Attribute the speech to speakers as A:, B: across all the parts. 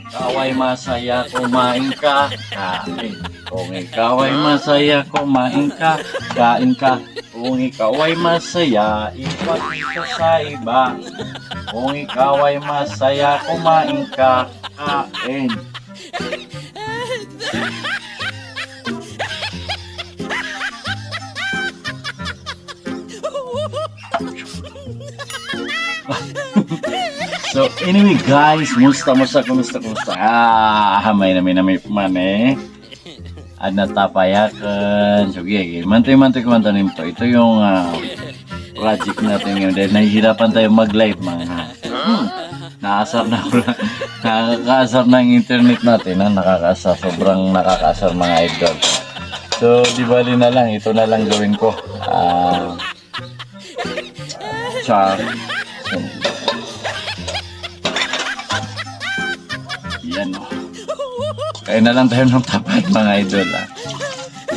A: Ikaw ay masaya, kumain ka, kain. Kung ikaw ay masaya, kumain ka, kain ka. Kung ikaw ay masaya, ipati ka sa iba. Kung ikaw ay masaya, kumain ka, kain. So anyway guys, kumusta? May pamane. At natapayakan. So okay, mantoy-mantoy ko mantanim to. Ito yung project natin ngayon. Dahil nahihirapan tayo mag-live mga. Nakasar na ako. Nakakaasar na ang internet natin. Nakakaasar. Sobrang nakakaasar mga idol. So di bali na lang. Ito na lang gawin ko. Char. Yan o. Kaya na lang tayo ng tapat mga idol.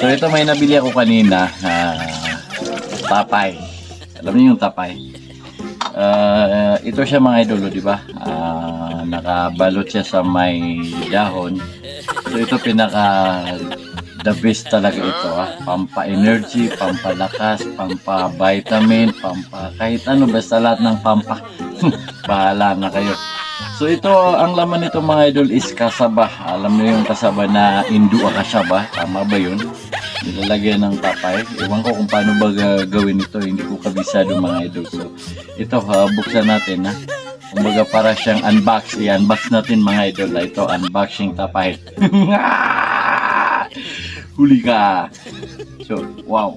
A: So ito may nabili ako kanina. Tapay. Alam niyo yung tapay. Ito siya mga idol, di ba? Nakabalot siya sa may dahon. So ito pinaka the best talaga ito. Pampa-energy, pampalakas, pampa-vitamin, kahit ano, basta lahat ng pampa. Bahala na kayo. So ito, ang laman nito mga idol is kasaba. Alam niyo yung kasaba na Indo kasaba, tama ba yun? Nilalagyan ng tapay. Ewan ko kung paano ba gawin ito, hindi ko kabisado mga idol. So ito, buksan natin ha. Kumbaga para siyang unbox. I-unbox natin mga idol. Ito, unboxing tapay. Huli ka. So, wow.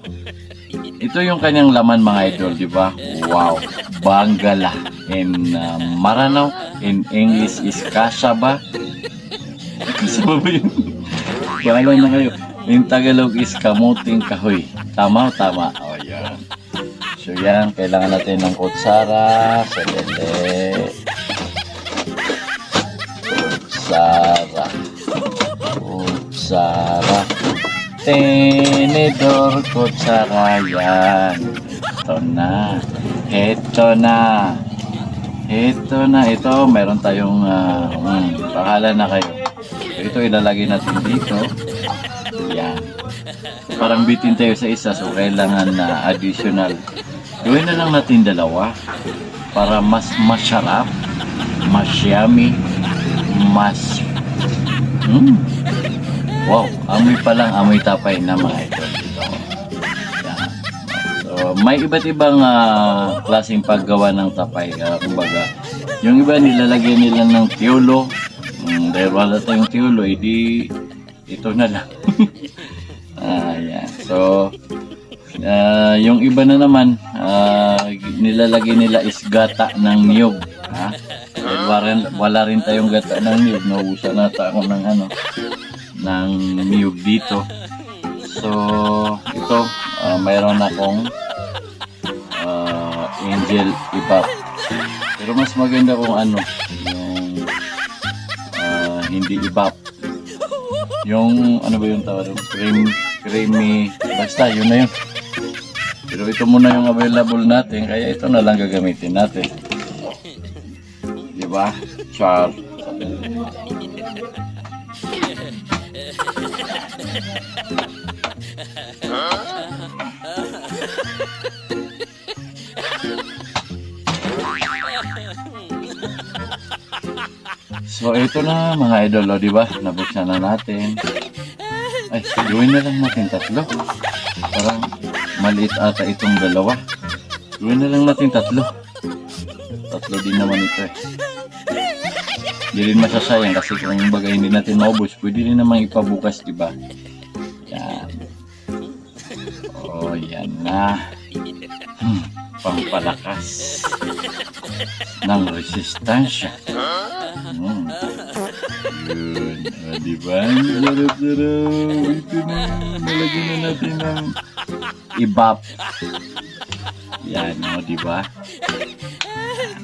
A: Ito yung kanyang laman mga idol, di ba? Wow. Bangala. In Maranao, in English is kasaba. Kasaba ba yun? Bahala na kayo. In Tagalog is kamuting kahoy. Tama o tama? O yan. So yan, kailangan natin ng kutsara. Sadali. Kutsara. Tenedor, kutsara. Yan. Ito na. Ito, meron tayong bahala na kayo. Ito ilalagay natin dito. Yan. Parang bitin tayo sa isa, so kailangan na additional. Gawin na lang natin dalawa para mas masarap, mas yummy, mas wow, amoy pa lang, amoy tapay na mga idol dito. Yan. So, may iba't ibang klaseng paggawa ng tapay. Kumbaga, yung iba nilalagyan nila ng tiyolo. Dahil wala tayong tiyolo, edi ito na lang. Ayan. So, yung iba na naman, nilalagay nila is gata ng niyog. Wala rin tayong gata ng niyog. Nauusan nata ako ng niyog dito. So, ito, mayroon akong angel ipap. Pero mas maganda kung yung hindi ipap. Yung ano ba yung tawag doon? Creamy, basta yun na yun. Pero ito muna yung available natin, kaya ito na lang gagamitin natin. Diba? Char. So ito na mga idol, di ba? Nabuksan na natin. Ay, gawin na lang natin tatlo. Parang maliit ata itong dalawa. Gawin na lang natin tatlo. Tatlo din naman ito eh. Hindi rin masasayang kasi kung yung bagay hindi natin maubos, pwede rin namang ipabukas, di ba? Yan. Oh, yan na. Pampalakas ng resistensya. Yun. O, diba? Sarap-sarap. Ito na. Nalagyan na natin ng ibap. Yan, o, diba?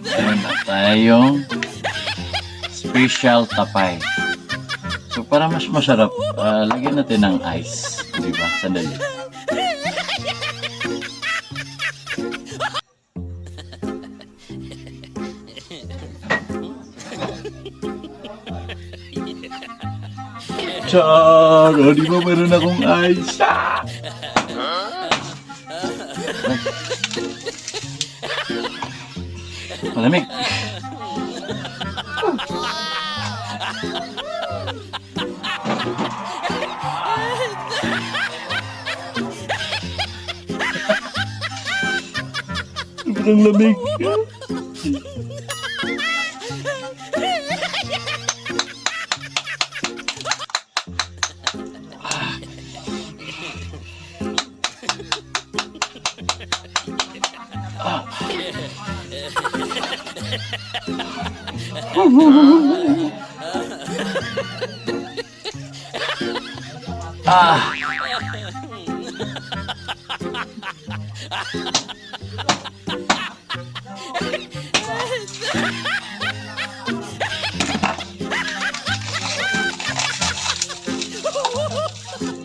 A: Meron na tayong special tapay. So, para mas masarap, lagyan natin ng ice. Diba? Sandali. Char! O, di ba meron akong ice? Malamig. Sobrang lamig. Ah.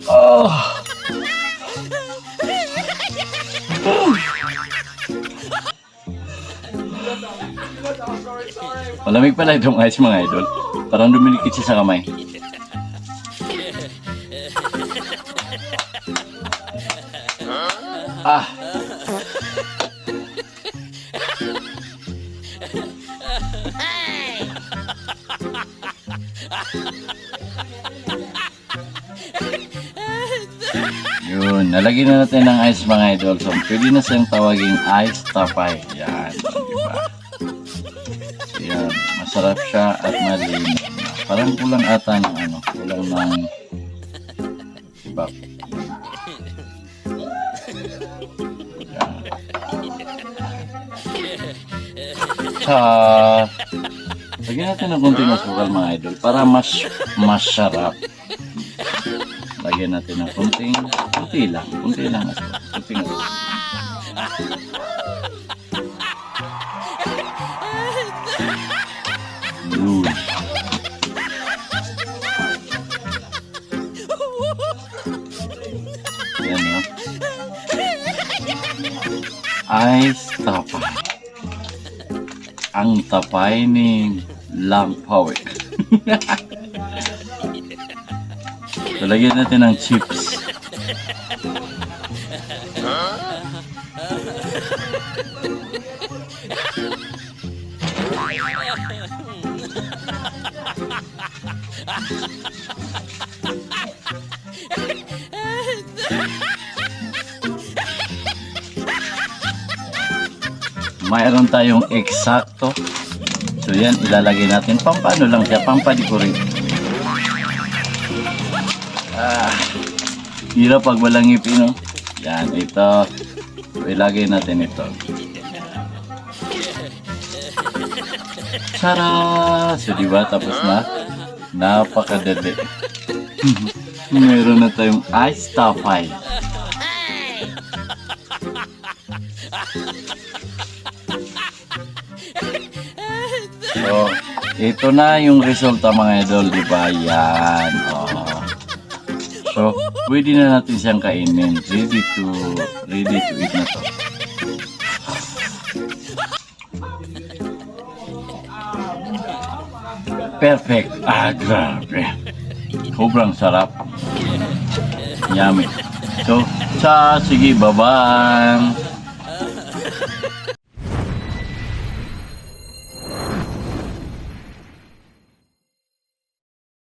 A: Oh. Malamig pala itong ice mga idol. Parang dumilikit siya sa kamay. Ah. Yun, nalagyan na natin ng ice mga idol. So, pwede na siyang tawaging ice tapay. Yan, diba? So, yan, masarap siya at malinis. Parang kulang ata ng ano, kulang ng bak. Yan. Sa lagyan natin ng konting asukal mga idol para mas masarap. Lagyan natin ng konti lang asukal. Konting asukal. Yun. Yan o. Ice tapay. Ang tapay ni Lampawe. So, lagyan natin ng chips. Mayroon tayong eksakto. So yan, ilalagay natin. Pampano lang siya, pampa-decorate. Hirap pag walang ngipin, no? Yan, ito. So, ilagay natin ito. Tara! So, diba? Tapos na. Napakadali. Meron na tayong ice tapay. So, ito na yung resulta mga idol, di ba? Yan. Oh. So, pwede na natin siyang kainin. Ready to eat na to. Perfect. Grabe. Sobrang sarap. Yummy. So, sige, bye-bye.